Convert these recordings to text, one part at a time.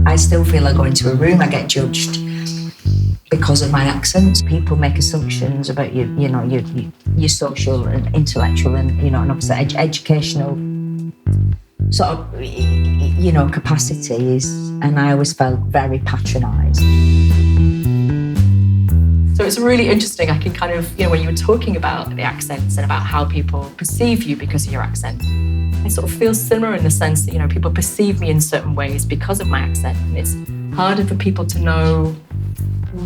I still feel I go into a room, I get judged because of my accent. People make assumptions about your social and intellectual and, and obviously educational sort of, capacities. And I always felt very patronised. So it's really interesting. I can kind of, when you were talking about the accents and about how people perceive you because of your accent, I sort of feel similar in the sense that, people perceive me in certain ways because of my accent. And it's harder for people to know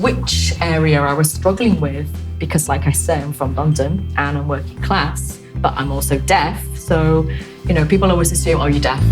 which area I was struggling with because, like I say, I'm from London and I'm working class, but I'm also deaf. So, people always assume, oh, you're deaf.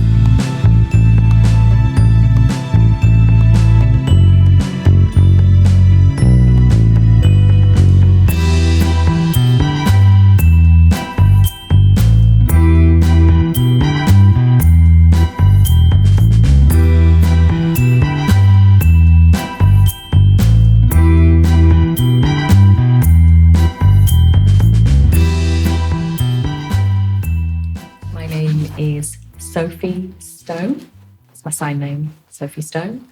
Is Sophie Stone. It's my sign name, Sophie Stone.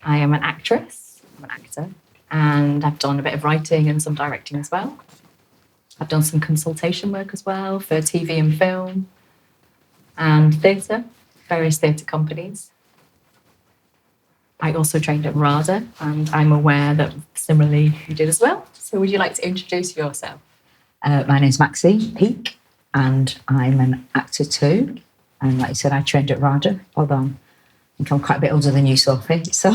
I am an actress, I'm an actor, and I've done a bit of writing and some directing as well. I've done some consultation work as well for TV and film and theatre, various theatre companies. I also trained at RADA, and I'm aware that similarly you did as well. So would you like to introduce yourself? My name's Maxine Peake. And I'm an actor too. And like I said, I trained at RADA, although I think I'm quite a bit older than you, Sophie. So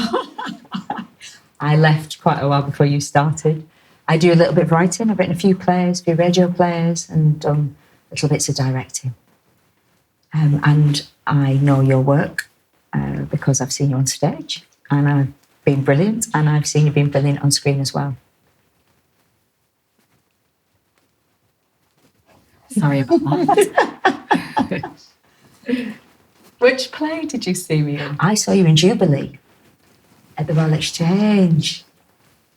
I left quite a while before you started. I do a little bit of writing. I've written a few plays, a few radio plays, and done little bits of directing. And I know your work because I've seen you on stage, and I've been brilliant, and I've seen you being brilliant on screen as well. Sorry about that. Which play did you see me in? I saw you in Jubilee at the Royal Exchange.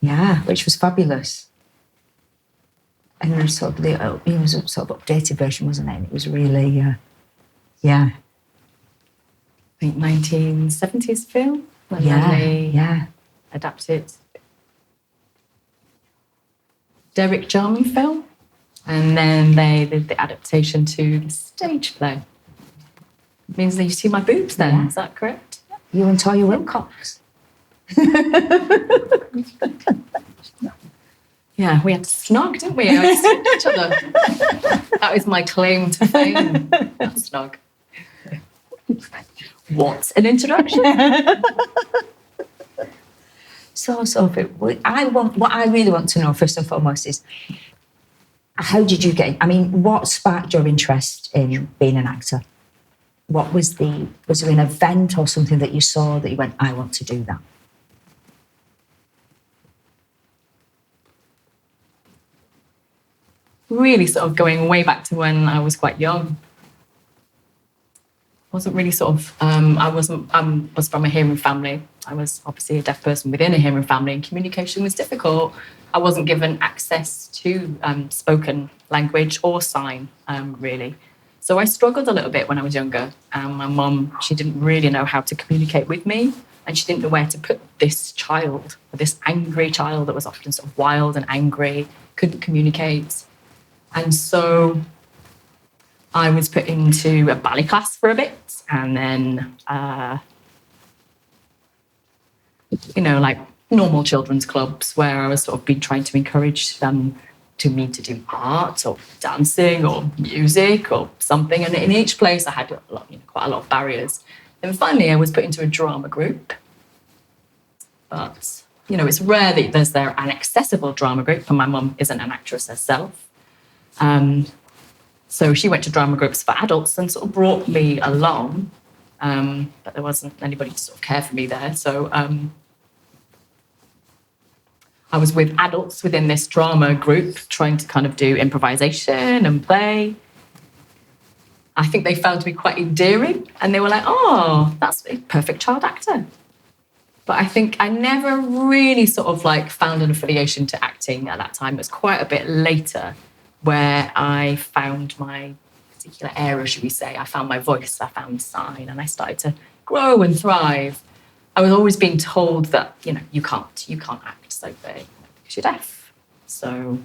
Yeah, which was fabulous. And it was sort of it was a sort of updated version, wasn't it? And it was really, yeah. I think 1970s film. Yeah. Adapted. Derek Jarman film. And then they did the adaptation to the stage play. It means that you see my boobs then, yeah. Is that correct? You and Toya Wilcox. Yeah, we had to snog, didn't we? We snogged each other. That was my claim to fame. That snog. What an introduction. So, Sophie, what I really want to know first and foremost is, how did you get? What sparked your interest in being an actor? Was there an event or something that you saw that you went, I want to do that? Really sort of going way back to when I was quite young. Wasn't really sort of, I was from a hearing family. I was obviously a deaf person within a hearing family, and communication was difficult. I wasn't given access to spoken language or sign, really. So I struggled a little bit when I was younger. My mum, she didn't really know how to communicate with me, and she didn't know where to put this child, this angry child that was often sort of wild and angry, couldn't communicate. And so I was put into a ballet class for a bit, and then, like normal children's clubs where I was sort of been trying to encourage them to do art or dancing or music or something. And in each place I had quite a lot of barriers. Then finally I was put into a drama group. But, it's rare that there's an accessible drama group, and my mum isn't an actress herself. So she went to drama groups for adults and sort of brought me along. But there wasn't anybody to sort of care for me there. So I was with adults within this drama group trying to kind of do improvisation and play. I think they found me quite endearing, and they were like, oh, that's a perfect child actor. But I think I never really sort of found an affiliation to acting at that time. It was quite a bit later where I found my particular area, should we say. I found my voice, I found sign, and I started to grow and thrive, I was always being told that, you can't act, Sophie, because you're deaf. So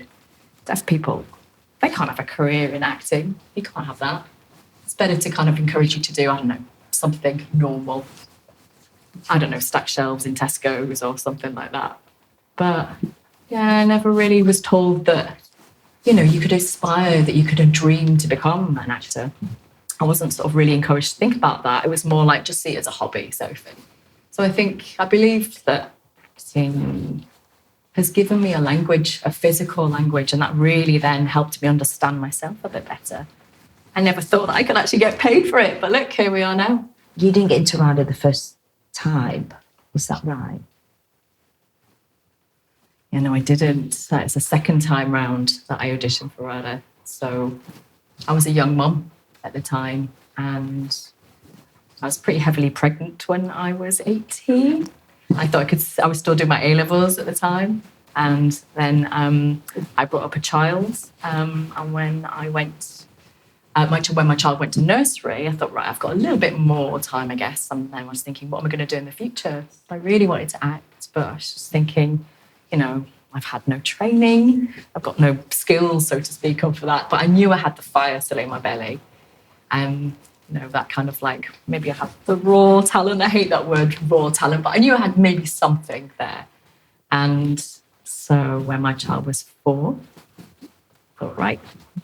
deaf people, they can't have a career in acting. You can't have that. It's better to kind of encourage you to do, I don't know, something normal. I don't know, stack shelves in Tesco's or something like that. But yeah, I never really was told that, you could aspire, that you could dream to become an actor. I wasn't sort of really encouraged to think about that. It was more like, just see it as a hobby, Sophie. So I believed that acting has given me a language, a physical language, and that really then helped me understand myself a bit better. I never thought that I could actually get paid for it, but look, here we are now. You didn't get into RADA the first time, is that right? Yeah, no, I didn't. It's the second time round that I auditioned for RADA. So I was a young mum at the time, and I was pretty heavily pregnant when I was 18. I thought I was still doing my A-levels at the time. And then I brought up a child. And when I went, when my child went to nursery, I thought, right, I've got a little bit more time, I guess. And then I was thinking, what am I going to do in the future? I really wanted to act, but I was just thinking, I've had no training. I've got no skills, so to speak, for that. But I knew I had the fire still in my belly. That kind of like, maybe I have the raw talent. I hate that word, raw talent, but I knew I had maybe something there. And so when my child was 4, I thought, right,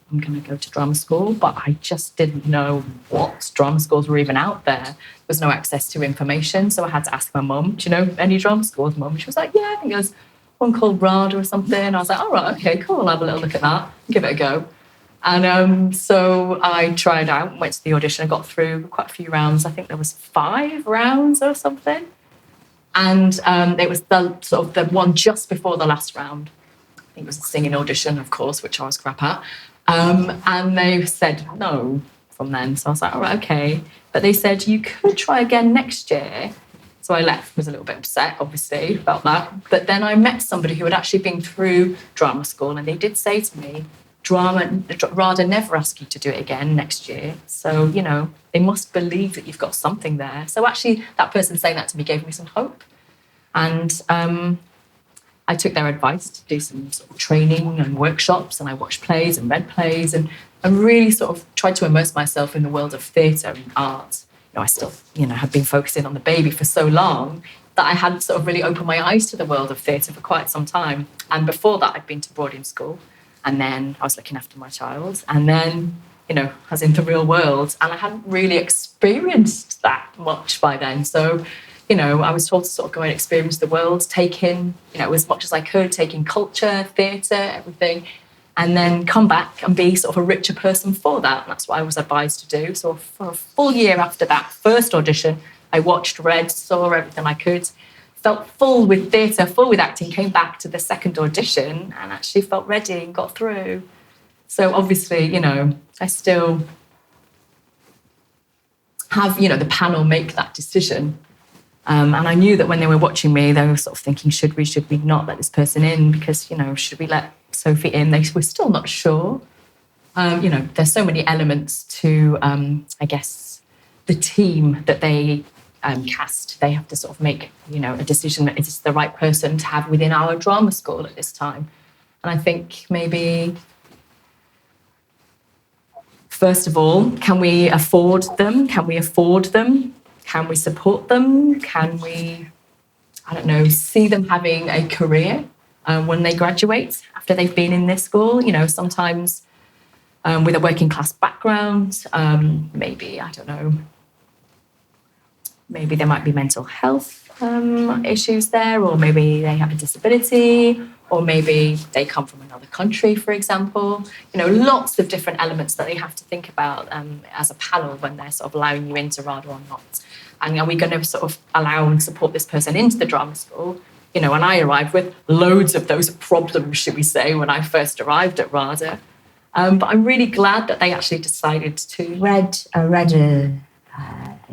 I'm going to go to drama school, but I just didn't know what drama schools were even out there. There was no access to information, so I had to ask my mum, do you know any drama schools, Mum? She was like, yeah, I think there's one called RADA or something. I was like, all right, okay, cool, I'll have a little look at that, give it a go. And so I tried out, went to the audition, I got through quite a few rounds. I think there was 5 rounds or something. And it was the one just before the last round. I think it was a singing audition, of course, which I was crap at. And they said no from then. So I was like, all right, okay. But they said, you could try again next year. So I left, was a little bit upset, obviously, about that. But then I met somebody who had actually been through drama school, and they did say to me, RADA never ask you to do it again next year. So, they must believe that you've got something there. So actually, that person saying that to me gave me some hope. And I took their advice to do some sort of training and workshops, and I watched plays and read plays and really sort of tried to immerse myself in the world of theatre and art. I still, had been focusing on the baby for so long that I hadn't sort of really opened my eyes to the world of theatre for quite some time. And before that, I'd been to boarding school. And then I was looking after my child. And then, I was in the real world. And I hadn't really experienced that much by then. So, I was told to sort of go and experience the world, take in, as much as I could, take in culture, theatre, everything. And then come back and be sort of a richer person for that. And that's what I was advised to do. So for a full year after that first audition, I watched, read, saw everything I could. Felt full with theatre, full with acting, came back to the second audition and actually felt ready and got through. So obviously, I still have, the panel make that decision. And I knew that when they were watching me, they were sort of thinking, should we not let this person in? Because, should we let Sophie in? They were still not sure. There's so many elements to, I guess, the team that they cast. They have to sort of make, a decision that it's the right person to have within our drama school at this time. And I think maybe, first of all, can we afford them? Can we afford them? Can we support them? Can we, see them having a career when they graduate after they've been in this school? Sometimes with a working class background, maybe there might be mental health issues there, or maybe they have a disability, or maybe they come from another country, for example. Lots of different elements that they have to think about as a panel when they're sort of allowing you into RADA or not. And are we going to sort of allow and support this person into the drama school? And I arrived with loads of those problems, should we say, when I first arrived at RADA. But I'm really glad that they actually decided to. I read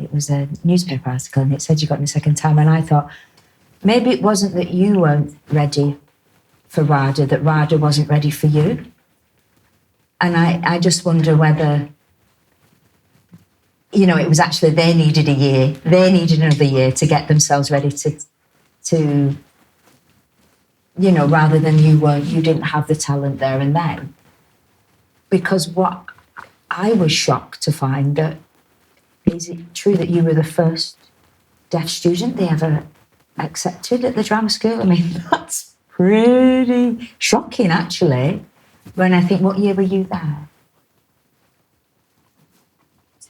it was a newspaper article, and it said you got in the second time, and I thought maybe it wasn't that you weren't ready for RADA, that RADA wasn't ready for you. And I just wonder whether you know, it was actually they needed a year, they needed another year to get themselves ready to you know, rather than you didn't have the talent there and then. Because what I was shocked to find that, is it true that you were the first deaf student they ever accepted at the drama school? I mean, that's pretty shocking, actually, when I think, what year were you there?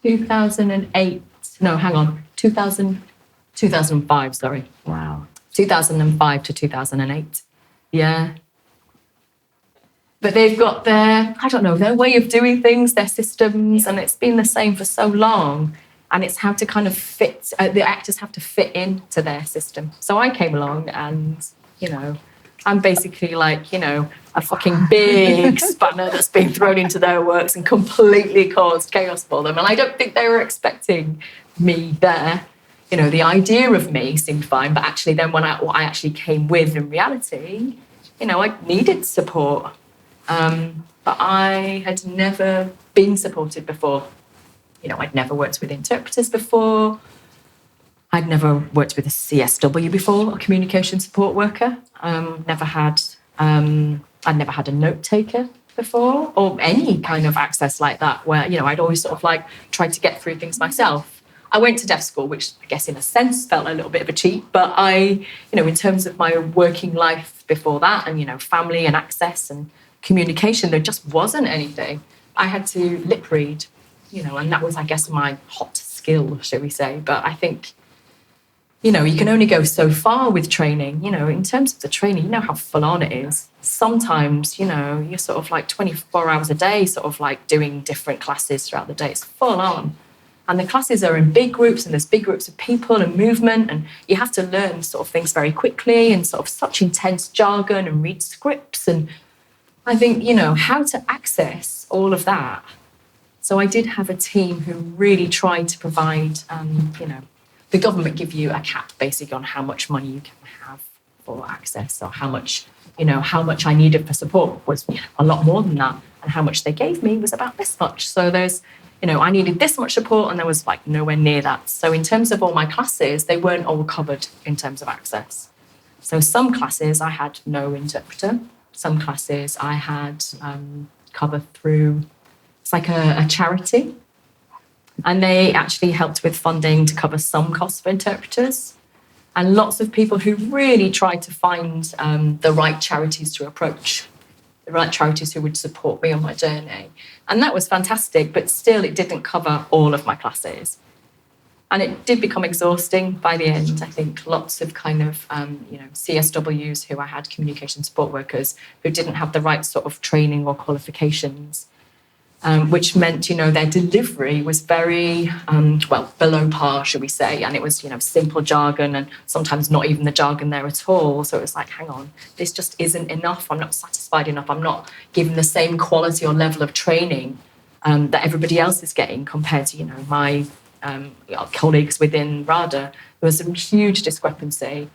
2008, no, hang on, 2005, sorry. Wow. 2005 to 2008. Yeah. But they've got their, I don't know, their way of doing things, their systems, and it's been the same for so long. And it's how to kind of fit, the actors have to fit into their system. So I came along and, you know, I'm basically like, you know, a fucking big spanner that's been thrown into their works and completely caused chaos for them. And I don't think they were expecting me there. You know, the idea of me seemed fine, but actually then what I actually came with in reality, you know, I needed support. But I had never been supported before. You know, I'd never worked with interpreters before. I'd never worked with a CSW before, a communication support worker. I'd never had a note taker before, or any kind of access like that, where, you know, I'd always sort of like tried to get through things myself. I went to deaf school, which I guess in a sense felt a little bit of a cheat, but I, you know, in terms of my working life before that and, you know, family and access and communication, there just wasn't anything. I had to lip read, you know, and that was, I guess, my hot skill, shall we say. But I think, you know, you can only go so far with training. You know, in terms of the training, you know how full on it is. Sometimes, you know, you're sort of like 24 hours a day, sort of like doing different classes throughout the day. It's full on. And the classes are in big groups, and there's big groups of people and movement, and you have to learn sort of things very quickly and sort of such intense jargon and read scripts. And I think, you know, how to access all of that. So I did have a team who really tried to provide, you know, the government give you a cap basically on how much money you can have for access, or how much, you know, how much I needed for support was, you know, a lot more than that. And how much they gave me was about this much. So there's, you know, I needed this much support and there was like nowhere near that. So in terms of all my classes, they weren't all covered in terms of access. So some classes I had no interpreter. Some classes I had covered through, it's like a charity. And they actually helped with funding to cover some costs for interpreters. And lots of people who really tried to find the right charities to approach, the right charities who would support me on my journey. And that was fantastic, but still it didn't cover all of my classes. And it did become exhausting by the end. I think lots of kind of, you know, CSWs who I had, communication support workers, who didn't have the right sort of training or qualifications, which meant, you know, their delivery was very, well, below par, should we say. And it was, you know, simple jargon and sometimes not even the jargon there at all. So it was like, hang on, this just isn't enough. I'm not satisfied enough. I'm not given the same quality or level of training that everybody else is getting compared to, you know, my colleagues within RADA. There was a huge discrepancy.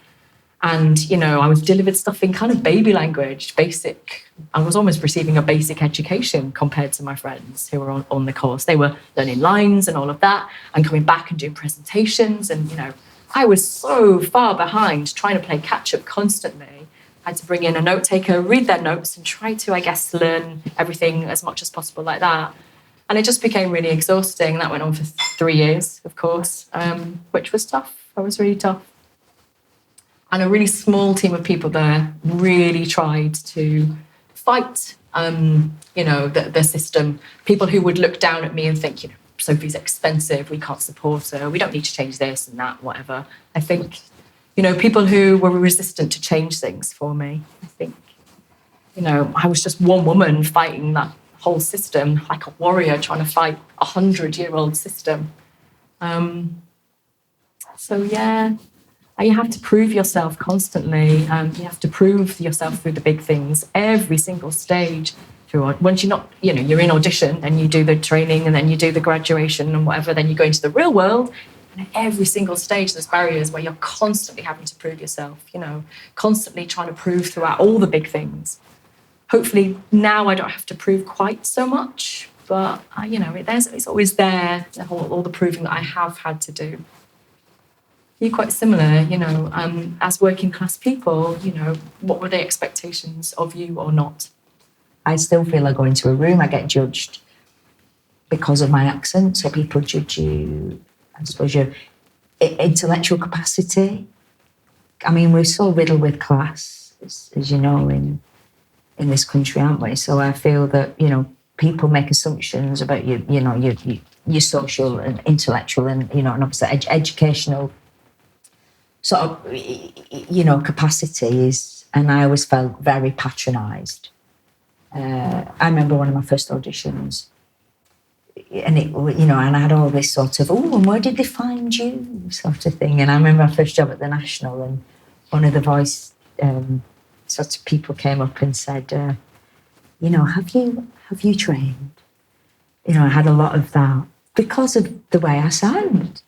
And, you know, I was delivered stuff in kind of baby language, basic. I was almost receiving a basic education compared to my friends who were on the course. They were learning lines and all of that and coming back and doing presentations. And, you know, I was so far behind trying to play catch up constantly. I had to bring in a note taker, read their notes and try to, I guess, learn everything as much as possible like that. And it just became really exhausting. That went on for 3 years, of course, which was tough. It was really tough. And a really small team of people there really tried to fight, you know, the system. People who would look down at me and think, you know, Sophie's expensive, we can't support her, we don't need to change this and that, whatever. I think, you know, people who were resistant to change things for me. I think, you know, I was just one woman fighting that whole system, like a warrior trying to fight a 100-year-old system. So, yeah. You have to prove yourself constantly. You have to prove yourself through the big things, every single stage. Once you're not, you know, you're in audition and you do the training and then you do the graduation and whatever, then you go into the real world. And at every single stage, there's barriers where you're constantly having to prove yourself, you know, constantly trying to prove throughout all the big things. Hopefully now I don't have to prove quite so much, but it's always there. All the proving that I have had to do. You're quite similar, as working class people. What were the expectations of you or not? I still feel I go into a room, I get judged because of my accent. So people judge you, I suppose, your intellectual capacity. I mean, we're so riddled with class, as you know, in this country, aren't we? So I feel that, people make assumptions about you, your social and intellectual and, and obviously educational sort of, capacities. And I always felt very patronised. I remember one of my first auditions, and and I had all this sort of, and where did they find you, sort of thing. And I remember my first job at the National, and one of the voice sort of people came up and said, have you trained? I had a lot of that because of the way I sound.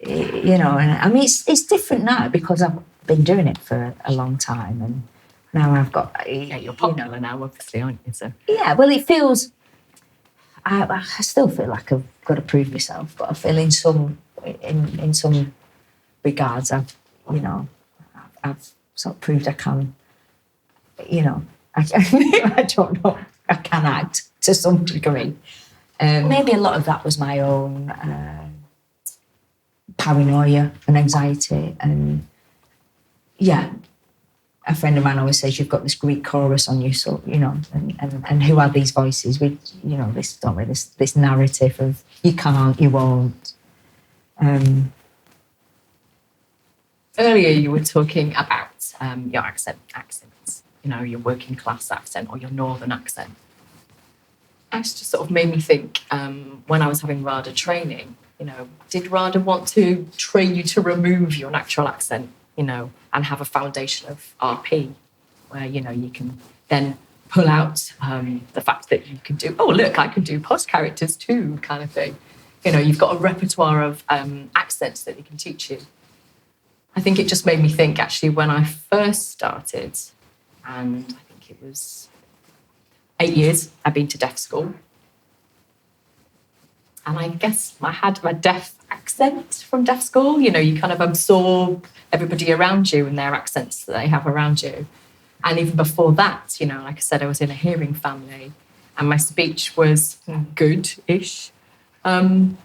And I mean, it's different now because I've been doing it for a long time, and now I've got... you're popular now, obviously, aren't you? So. Yeah, well, it feels... I still feel like I've got to prove myself, but I feel in some regards, I've sort of proved I can, I don't know, I can act to some degree. Maybe a lot of that was my own paranoia and anxiety, and a friend of mine always says you've got this Greek chorus on you, so and who are these voices? This narrative of you can't, you won't. Earlier, you were talking about your accents. Your working class accent or your northern accent. That just sort of made me think. When I was having RADA training, did RADA want to train you to remove your natural accent? And have a foundation of RP where, you can then pull out the fact that you can do, I can do post characters too, kind of thing. You've got a repertoire of accents that they can teach you. I think it just made me think, actually, when I first started, and I think it was 8 years, I'd been to deaf school. And I guess I had a deaf accent from deaf school. You kind of absorb everybody around you and their accents that they have around you. And even before that, like I said, I was in a hearing family and my speech was good-ish. I'm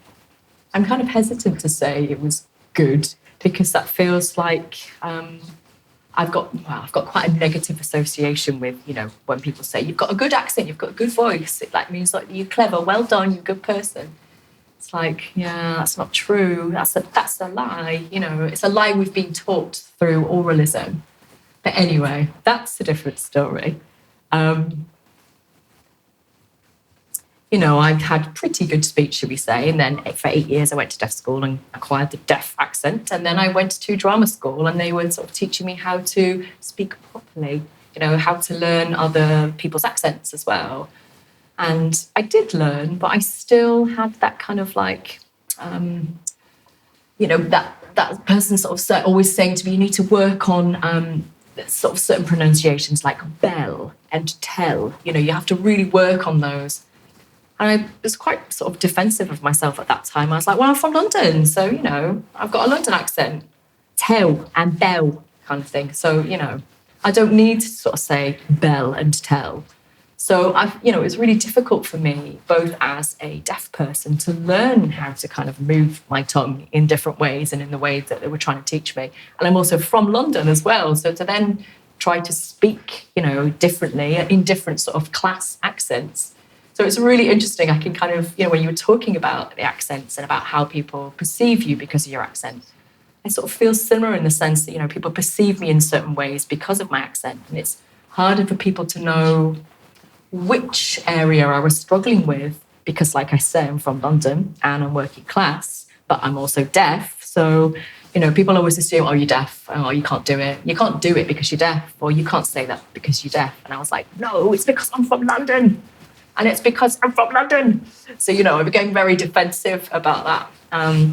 kind of hesitant to say it was good because that feels like I've got quite a negative association with, when people say, you've got a good accent, you've got a good voice. It means you're clever, well done, you're a good person. It's that's not true. That's a lie. It's a lie we've been taught through oralism. But anyway, that's a different story. I've had pretty good speech, should we say. And then for 8 years, I went to deaf school and acquired the deaf accent. And then I went to drama school and they were sort of teaching me how to speak properly, how to learn other people's accents as well. And I did learn, but I still had that kind of that person sort of always saying to me, you need to work on sort of certain pronunciations like bell and tell. You have to really work on those. And I was quite sort of defensive of myself at that time. I was like, well, I'm from London, so, I've got a London accent. Tell and bell kind of thing. So, I don't need to sort of say bell and tell. So, it was really difficult for me, both as a deaf person, to learn how to kind of move my tongue in different ways and in the way that they were trying to teach me. And I'm also from London as well. So to then try to speak, differently in different sort of class accents. So it's really interesting. I can kind of, when you were talking about the accents and about how people perceive you because of your accent, I sort of feel similar in the sense that, people perceive me in certain ways because of my accent. And it's harder for people to know which area I was struggling with because, like I say, I'm from London and I'm working class, but I'm also deaf. So, people always assume, you're deaf, you can't do it. You can't do it because you're deaf, or you can't say that because you're deaf. And I was like, no, it's because I'm from London. And it's because I'm from London. So, I became very defensive about that. I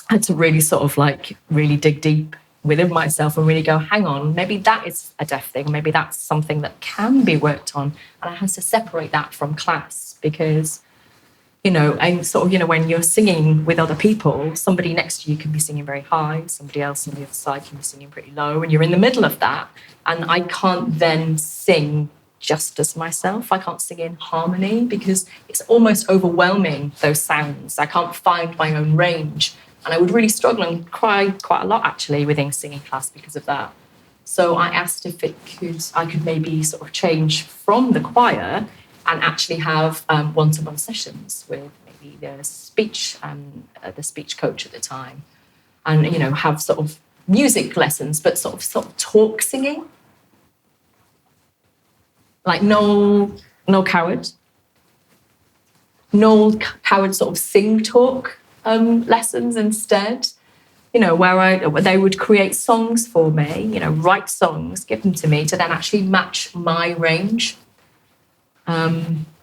had to really sort of really dig deep within myself and really go, hang on, maybe that is a deaf thing. Maybe that's something that can be worked on. And I had to separate that from class because And sort of, when you're singing with other people, somebody next to you can be singing very high, somebody else on the other side can be singing pretty low, and you're in the middle of that. And I can't then sing just as myself. I can't sing in harmony because it's almost overwhelming, those sounds. I can't find my own range. And I would really struggle and cry quite a lot, actually, within singing class because of that. So I asked if I could maybe sort of change from the choir and actually have one-to-one sessions with maybe the speech coach at the time, and have sort of music lessons, but sort of talk singing, like Noel Coward sort of sing talk lessons instead. Where they would create songs for me, write songs, give them to me to then actually match my range.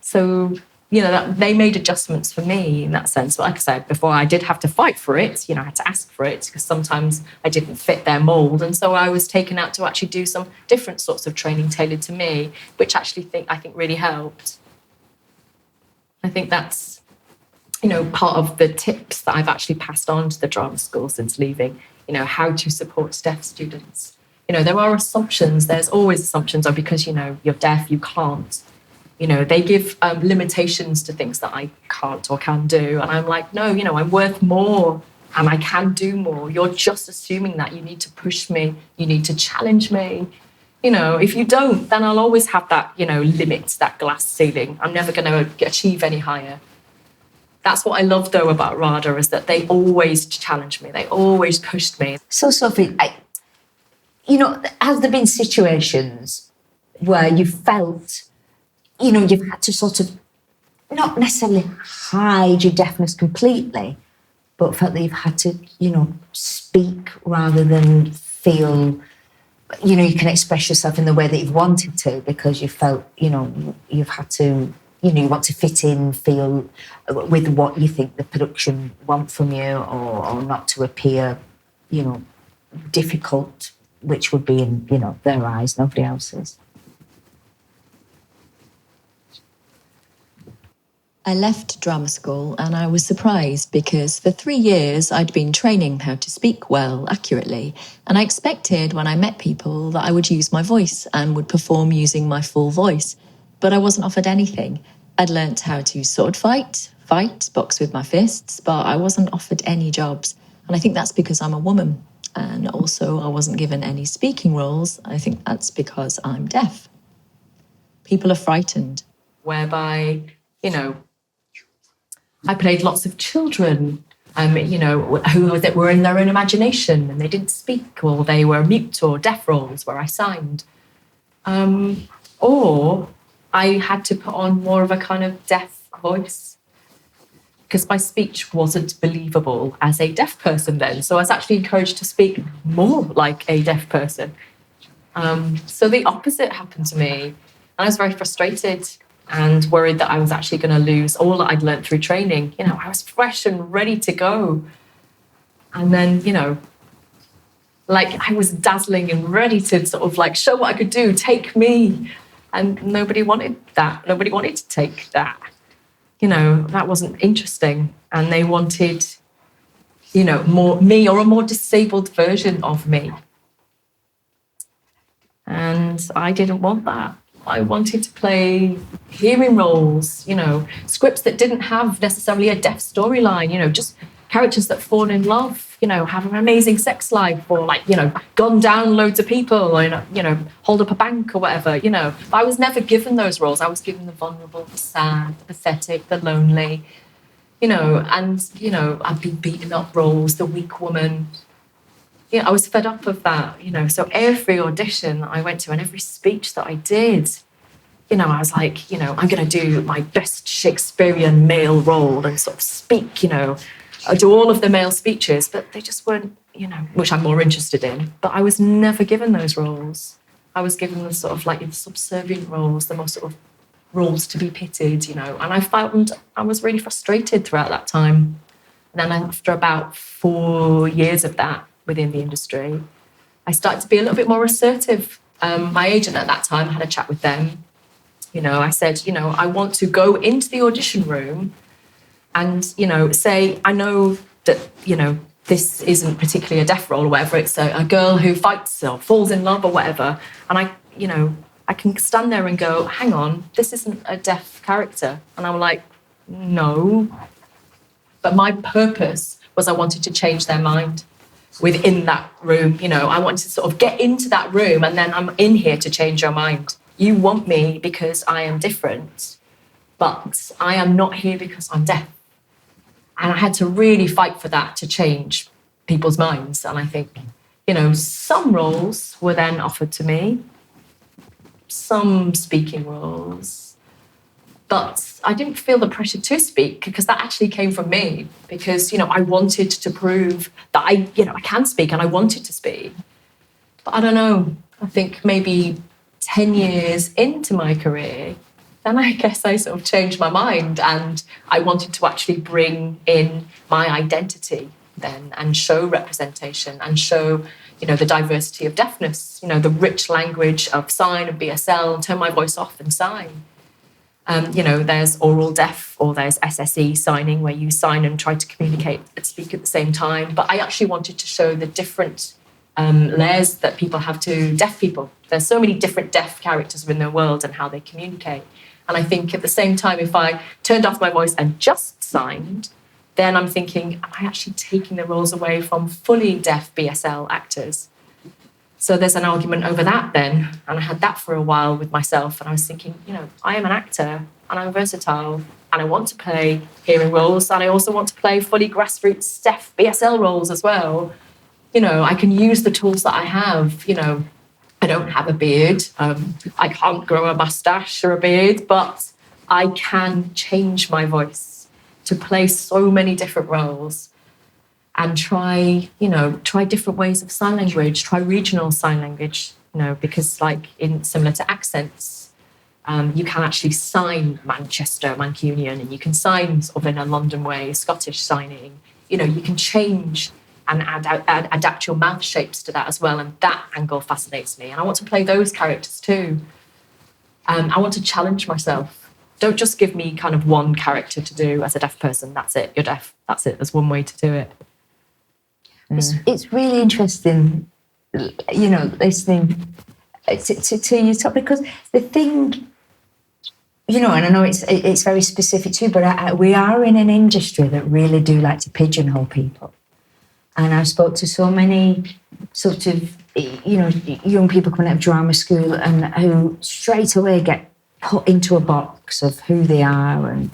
So, they made adjustments for me in that sense. But like I said before, I did have to fight for it. I had to ask for it because sometimes I didn't fit their mould. And so I was taken out to actually do some different sorts of training tailored to me, which I think really helped. I think that's, part of the tips that I've actually passed on to the drama school since leaving, how to support deaf students. There are assumptions. There's always assumptions, or because, you're deaf, you can't. They give limitations to things that I can't or can do. And I'm like, no, I'm worth more and I can do more. You're just assuming that. You need to push me. You need to challenge me. If you don't, then I'll always have that, limit, that glass ceiling. I'm never going to achieve any higher. That's what I love, though, about RADA, is that they always challenged me. They always pushed me. So, Sophie, has there been situations where you felt, you've had to sort of not necessarily hide your deafness completely, but felt that you've had to, speak rather than feel, you can express yourself in the way that you've wanted to because you felt, you've had to, you want to fit in, feel with what you think the production want from you, or not to appear, difficult, which would be in, their eyes, nobody else's. I left drama school and I was surprised because for 3 years I'd been training how to speak well, accurately, and I expected when I met people that I would use my voice and would perform using my full voice, but I wasn't offered anything. I'd learnt how to sword fight, box with my fists, but I wasn't offered any jobs, and I think that's because I'm a woman, and also I wasn't given any speaking roles. I think that's because I'm deaf. People are frightened. Whereby, I played lots of children, who were in their own imagination and they didn't speak, or they were mute or deaf roles where I signed. Or I had to put on more of a kind of deaf voice because my speech wasn't believable as a deaf person then. So I was actually encouraged to speak more like a deaf person. So the opposite happened to me. And I was very frustrated and worried that I was actually going to lose all that I'd learned through training. I was fresh and ready to go. And then, I was dazzling and ready to sort of show what I could do, take me. And nobody wanted that. Nobody wanted to take that. That wasn't interesting. And they wanted, more me, or a more disabled version of me. And I didn't want that. I wanted to play hearing roles, scripts that didn't have necessarily a deaf storyline, just characters that fall in love, have an amazing sex life, or gun down loads of people, or, hold up a bank or whatever, But I was never given those roles. I was given the vulnerable, the sad, the pathetic, the lonely, and, I've been beaten up roles, the weak woman. I was fed up of that, so every audition I went to and every speech that I did, I was like, I'm going to do my best Shakespearean male role and sort of speak, I do all of the male speeches, but they just weren't, which I'm more interested in. But I was never given those roles. I was given the sort of the subservient roles, the more sort of roles to be pitied, and I found I was really frustrated throughout that time. And then after about 4 years of that, within the industry, I started to be a little bit more assertive. My agent at that time had a chat with them. I said, I want to go into the audition room and, say, I know that, this isn't particularly a deaf role or whatever. It's a girl who fights or falls in love or whatever. And I can stand there and go, hang on, this isn't a deaf character. And I'm like, no. But my purpose was I wanted to change their mind within that room. I wanted to sort of get into that room, and then I'm in here to change your mind. You want me because I am different, but I am not here because I'm deaf. And I had to really fight for that to change people's minds. And I think, some roles were then offered to me, some speaking roles, but I didn't feel the pressure to speak because that actually came from me because, I wanted to prove that I can speak, and I wanted to speak. But I don't know, I think maybe 10 years into my career, then I guess I sort of changed my mind, and I wanted to actually bring in my identity then and show representation and show, the diversity of deafness, the rich language of sign and BSL, and turn my voice off and sign. There's oral deaf, or there's SSE signing, where you sign and try to communicate and speak at the same time. But I actually wanted to show the different layers that people have to deaf people. There's so many different deaf characters within the world and how they communicate. And I think at the same time, if I turned off my voice and just signed, then I'm thinking, am I actually taking the roles away from fully deaf BSL actors? So there's an argument over that then. And I had that for a while with myself. And I was thinking, I am an actor and I'm versatile and I want to play hearing roles. And I also want to play fully grassroots deaf BSL roles as well. I can use the tools that I have, I don't have a beard. I can't grow a mustache or a beard, but I can change my voice to play so many different roles and try different ways of sign language, try regional sign language, because similar to accents, you can actually sign Manchester, Mancunian, and you can sign sort of in a London way, Scottish signing. You can change and adapt your mouth shapes to that as well. And that angle fascinates me. And I want to play those characters too. I want to challenge myself. Don't just give me kind of one character to do as a deaf person. That's it. You're deaf. That's it. There's one way to do it. It's really interesting, listening to your topic, because the thing, and I know it's very specific too, but we are in an industry that really do like to pigeonhole people. And I spoke to so many sort of, young people coming out of drama school and who straight away get put into a box of who they are and,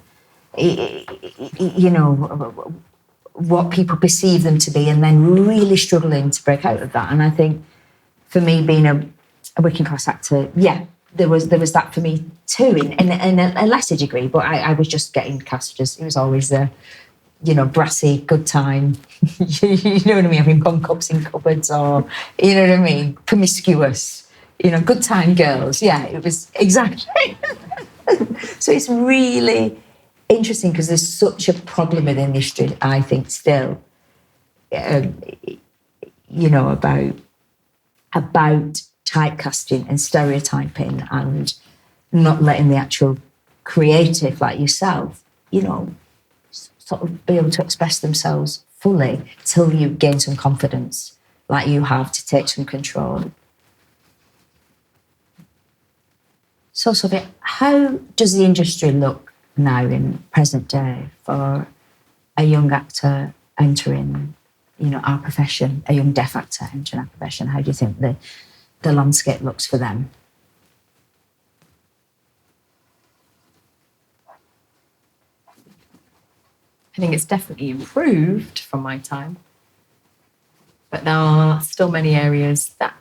what people perceive them to be, and then really struggling to break out of that. And I think for me, being a working class actor, there was that for me too, in a lesser degree, but I was just getting cast as, it was always the, brassy, good time, you know what I mean, having bum cups in cupboards, or, you know what I mean, promiscuous, good time girls. Yeah, it was exactly. So it's really interesting because there's such a problem in the industry, I think, still, about typecasting and stereotyping and not letting the actual creative like yourself, sort of be able to express themselves fully till you gain some confidence like you have to take some control. So, Sophie, how does the industry look now in present day for a young actor entering, our profession, a young deaf actor entering our profession? How do you think the landscape looks for them? I think it's definitely improved from my time, but there are still many areas that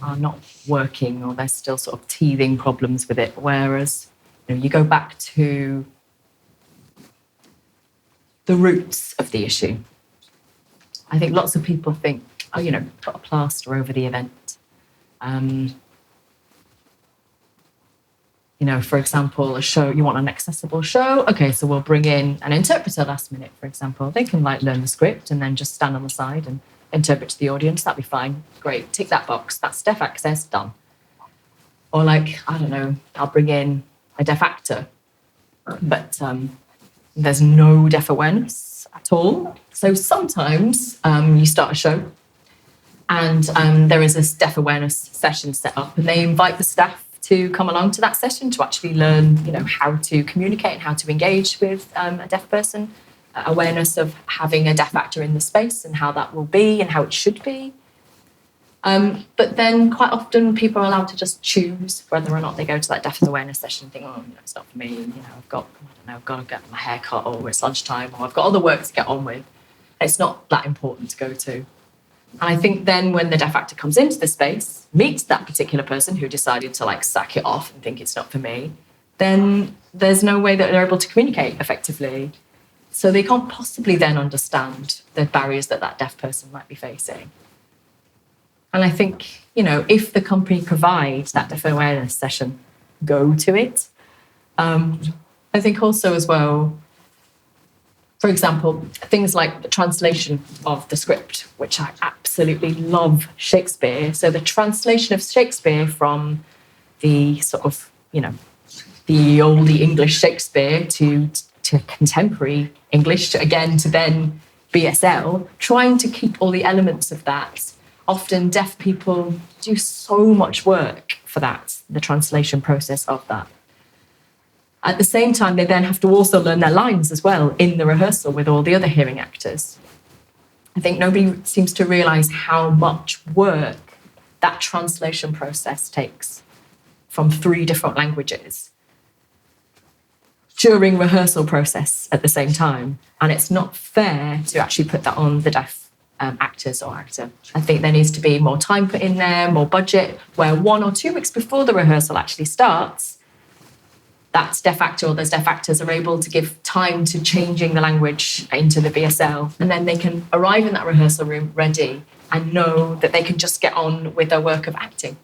are not working, or there's still sort of teething problems with it. Whereas, you go back to the roots of the issue. I think lots of people think, put a plaster over the event. For example, a show, you want an accessible show. Okay, so we'll bring in an interpreter last minute, for example. They can learn the script and then just stand on the side and interpret to the audience. That'd be fine. Great, tick that box. That's deaf access, done. Or I'll bring in a deaf actor, but There's no deaf awareness at all. So sometimes you start a show and there is a deaf awareness session set up, and they invite the staff to come along to that session to actually learn, how to communicate and how to engage with a deaf person, awareness of having a deaf actor in the space and how that will be and how it should be. But then quite often people are allowed to just choose whether or not they go to that deaf awareness session and think, it's not for me. I've got to get my hair cut, or it's lunchtime, or I've got other work to get on with. It's not that important to go to. And I think then when the deaf actor comes into the space, meets that particular person who decided to sack it off and think it's not for me, then there's no way that they're able to communicate effectively. So they can't possibly then understand the barriers that deaf person might be facing. And I think, if the company provides that deaf awareness session, go to it. I think also as well, for example, things like the translation of the script, which I absolutely love Shakespeare. So the translation of Shakespeare from the sort of, the oldie English Shakespeare to contemporary English, to then BSL, trying to keep all the elements of that. Often deaf people do so much work for that, the translation process of that. At the same time, they then have to also learn their lines as well in the rehearsal with all the other hearing actors. I think nobody seems to realise how much work that translation process takes from 3 different languages during rehearsal process at the same time. And it's not fair to actually put that on the deaf actors or actor. I think there needs to be more time put in there, more budget, where 1 or 2 weeks before the rehearsal actually starts, that deaf actor or those deaf actors are able to give time to changing the language into the BSL, and then they can arrive in that rehearsal room ready and know that they can just get on with their work of acting.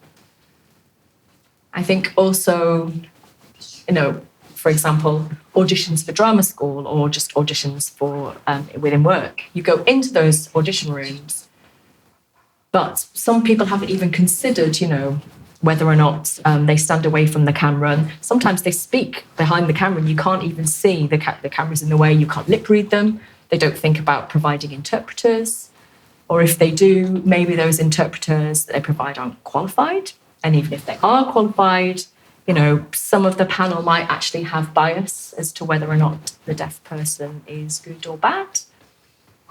I think also, for example, auditions for drama school or just auditions for within work. You go into those audition rooms, but some people haven't even considered, whether or not they stand away from the camera. And sometimes they speak behind the camera and you can't even see the camera's in the way. You can't lip read them. They don't think about providing interpreters. Or if they do, maybe those interpreters that they provide aren't qualified. And even if they are qualified, some of the panel might actually have bias as to whether or not the deaf person is good or bad.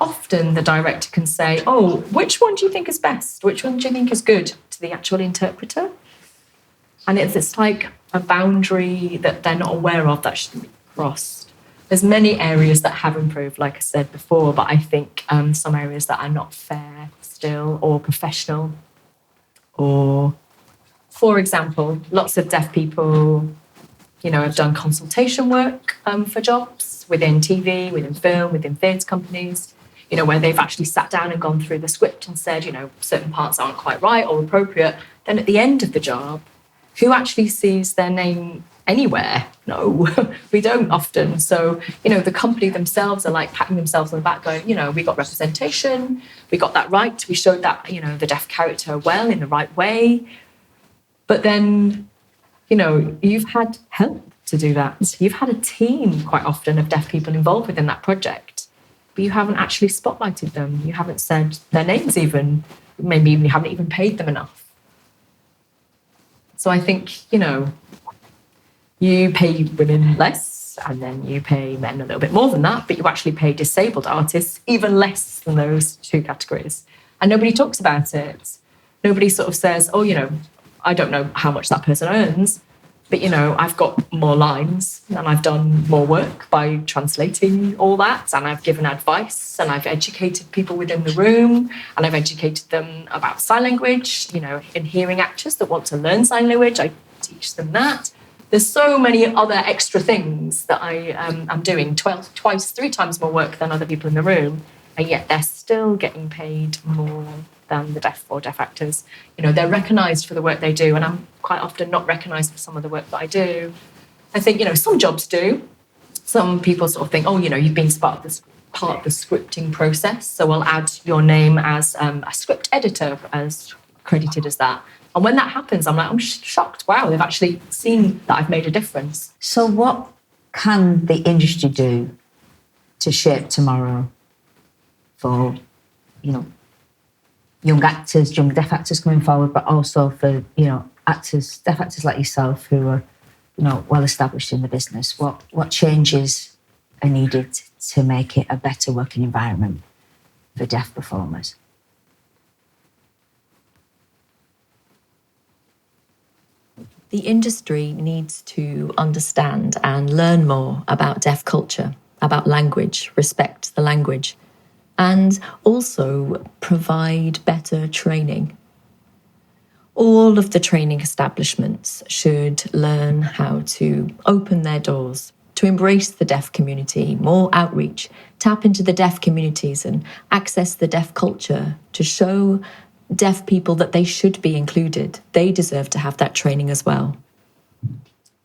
Often the director can say, which one do you think is best? Which one do you think is good to the actual interpreter? And it's like a boundary that they're not aware of that shouldn't be crossed. There's many areas that have improved, like I said before, but I think some areas that are not fair still, or professional, or, for example, lots of deaf people, have done consultation work for jobs within TV, within film, within theatre companies, where they've actually sat down and gone through the script and said, certain parts aren't quite right or appropriate. Then at the end of the job, who actually sees their name anywhere? No, we don't often. So, the company themselves are like patting themselves on the back going, we got representation, we got that right, we showed that, the deaf character well in the right way. But then, you've had help to do that. You've had a team quite often of deaf people involved within that project, but you haven't actually spotlighted them. You haven't said their names even. Maybe you haven't even paid them enough. So I think, you pay women less and then you pay men a little bit more than that, but you actually pay disabled artists even less than those 2 categories. And nobody talks about it. Nobody sort of says, I don't know how much that person earns, but, I've got more lines and I've done more work by translating all that, and I've given advice and I've educated people within the room, and I've educated them about sign language, in hearing actors that want to learn sign language, I teach them that. There's so many other extra things that I'm doing, 3 times more work than other people in the room, and yet they're still getting paid more than the deaf or deaf actors. They're recognised for the work they do, and I'm quite often not recognised for some of the work that I do. I think, some jobs do. Some people sort of think, you've been part of the scripting process, so I'll add your name as a script editor, as credited as that. And when that happens, I'm shocked. Wow, they've actually seen that I've made a difference. So what can the industry do to shape tomorrow for, you know, young actors, young deaf actors coming forward, but also for, you know, actors, deaf actors like yourself who are, you know, well established in the business? What changes are needed to make it a better working environment for deaf performers? The industry needs to understand and learn more about deaf culture, about language, respect the language, and also provide better training. All of the training establishments should learn how to open their doors, to embrace the deaf community, more outreach, tap into the deaf communities and access the deaf culture to show deaf people that they should be included. They deserve to have that training as well.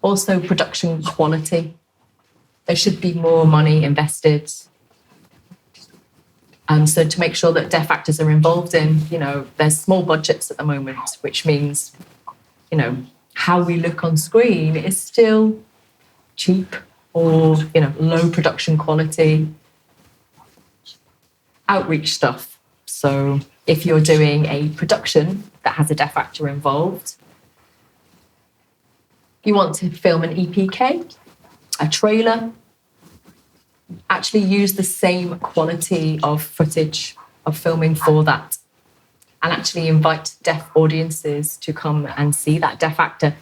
Also, production quality. There should be more money invested. So to make sure that deaf actors are involved in, you know, there's small budgets at the moment, which means, you know, how we look on screen is still cheap or, you know, low production quality. Outreach stuff. So if you're doing a production that has a deaf actor involved, you want to film an EPK, a trailer, actually use the same quality of footage of filming for that, and actually invite deaf audiences to come and see that deaf actor.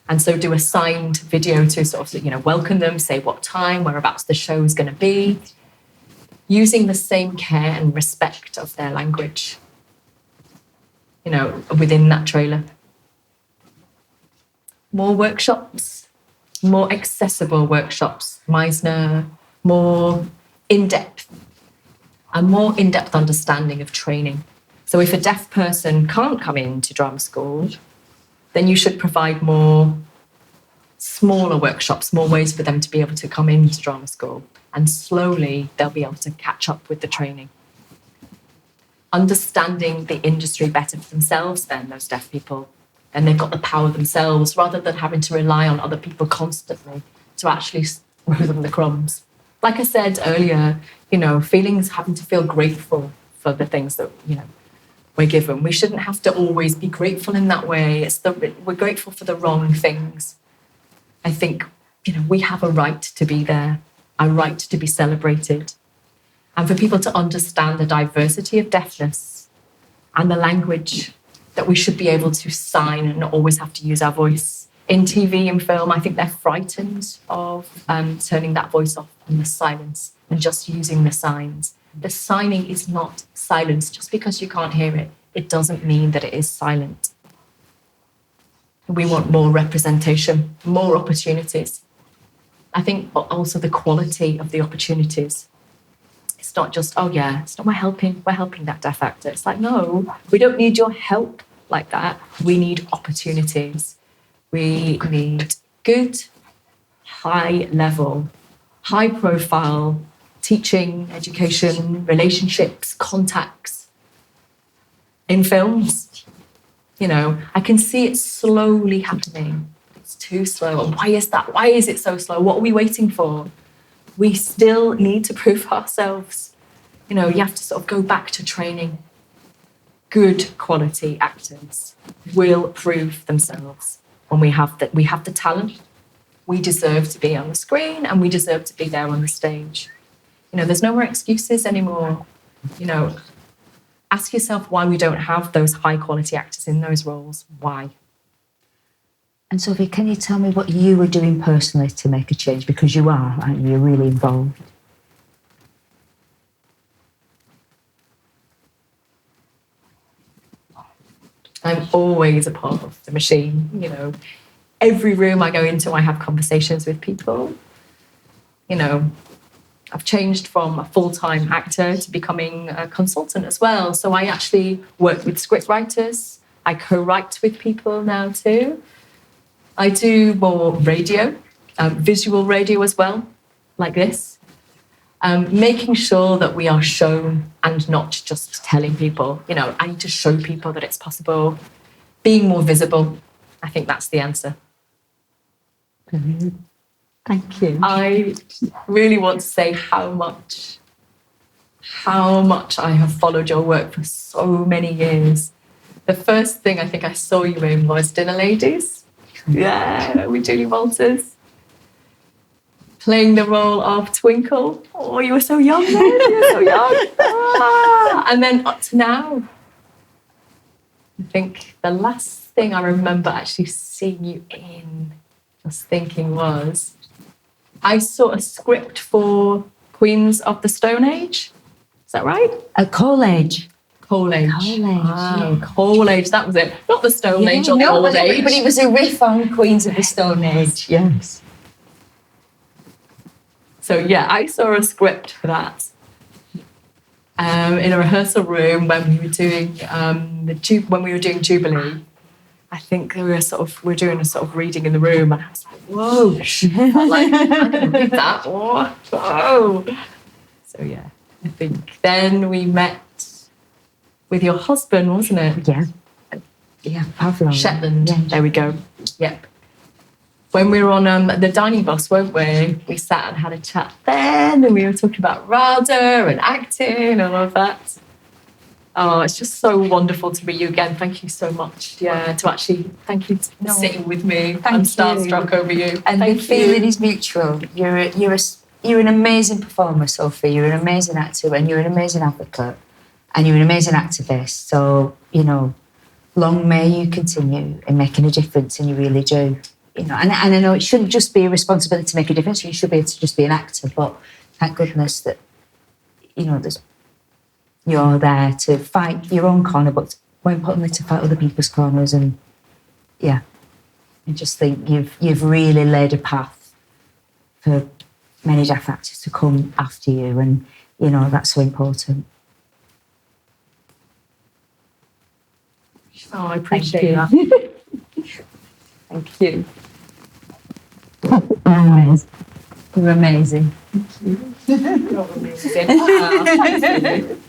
And so do a signed video to sort of, you know, welcome them, say what time, whereabouts the show is going to be, using the same care and respect of their language, you know, within that trailer. More workshops, more accessible workshops, Meisner, more in-depth, a more in-depth understanding of training. So if a deaf person can't come into drama school, then you should provide more smaller workshops, more ways for them to be able to come into drama school, and slowly they'll be able to catch up with the training. Understanding the industry better for themselves then, those deaf people, and they've got the power themselves rather than having to rely on other people constantly to actually throw them the crumbs. Like I said earlier, you know, having to feel grateful for the things that, you know, we're given. We shouldn't have to always be grateful in that way. We're grateful for the wrong things. I think, you know, we have a right to be there, a right to be celebrated, and for people to understand the diversity of deafness and the language that we should be able to sign and not always have to use our voice. In TV and film, I think they're frightened of turning that voice off and the silence and just using the signs. The signing is not silence. Just because you can't hear it, it doesn't mean that it is silent. We want more representation, more opportunities. I think also the quality of the opportunities. It's not just, oh yeah, it's not we're helping that deaf actor. It's like, no, we don't need your help like that. We need opportunities. We need good, high level, high profile teaching, education, relationships, contacts in films. You know, I can see it slowly happening. It's too slow. And why is that? Why is it so slow? What are we waiting for? We still need to prove ourselves. You know, you have to sort of go back to training. Good quality actors will prove themselves when we have the talent. We deserve to be on the screen and we deserve to be there on the stage. You know, there's no more excuses anymore. You know, ask yourself why we don't have those high quality actors in those roles. Why? And Sophie, can you tell me what you were doing personally to make a change? Because you are, aren't you? You're really involved. I'm always a part of the machine, you know. Every room I go into, I have conversations with people. You know, I've changed from a full-time actor to becoming a consultant as well. So I actually work with script writers. I co-write with people now too. I do more radio, visual radio as well, like this. Making sure that we are shown and not just telling people, you know, I need to show people that it's possible. Being more visible, I think that's the answer. Brilliant. Thank you. I really want to say how much I have followed your work for so many years. The first thing I think I saw you in was Dinner Ladies. Yeah, with Julie Walters. Playing the role of Twinkle. Oh, you were so young then. You were so young. And then up to now. I think the last thing I remember actually seeing you in, just thinking, was I saw a script for Queens of the Stone Age. Is that right? Coal Age. Coal Age. Coal Age, yeah. Coal Age, that was it. Not the Stone Age or Coal Age. But it was a riff on Queens of the Stone Age, yes. So yeah, I saw a script for that in a rehearsal room when we were doing Jubilee. I think we were doing a sort of reading in the room, and I was like, whoa, like, I didn't read that. What? Whoa. So yeah, I think then we met with your husband, wasn't it? Yeah. Yeah, Pavlov. Shetland. Yeah. There we go. Yep. When we were on the dining bus, weren't we? We sat and had a chat then, and we were talking about RADA and acting and all of that. Oh, it's just so wonderful to meet you again. Thank you so much. Yeah, thank you for sitting with me. I'm starstruck over you. And the feeling is mutual. You're an amazing performer, Sophie. You're an amazing actor, and you're an amazing advocate, and you're an amazing activist. So, long may you continue in making a difference, and you really do. And I know it shouldn't just be a responsibility to make a difference. You should be able to just be an actor, but thank goodness that, you're there to fight your own corner, but more importantly, to fight other people's corners. And yeah, I just think you've really laid a path for many deaf actors to come after you, and that's so important. Oh, I appreciate that. Thank you. You're amazing. You're amazing. Wow, thank you.